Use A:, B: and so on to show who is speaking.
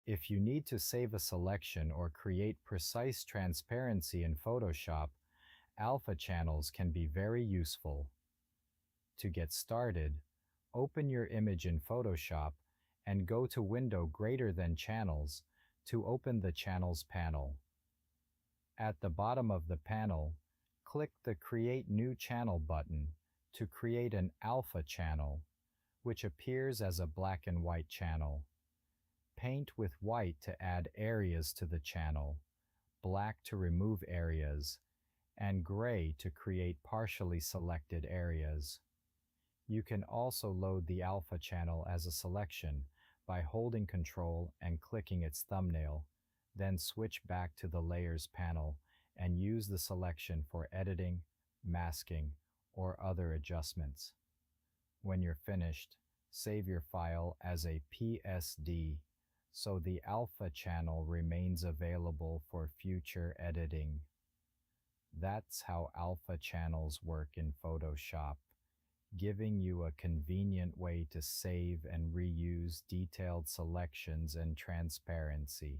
A: If you need to save a selection or create precise transparency in Photoshop, alpha channels can be very useful. To get started, open your image in Photoshop and go to Window greater than Channels to open the Channels panel. At the bottom of the panel, click the Create New Channel button to create an alpha channel, which appears as a black and white channel. Paint with white to add areas to the channel, black to remove areas, and gray to create partially selected areas. You can also load the alpha channel as a selection by holding Ctrl and clicking its thumbnail, then switch back to the Layers panel and use the selection for editing, masking, or other adjustments. When you're finished, save your file as a PSD so the alpha channel remains available for future editing. That's how alpha channels work in Photoshop, giving you a convenient way to save and reuse detailed selections and transparency.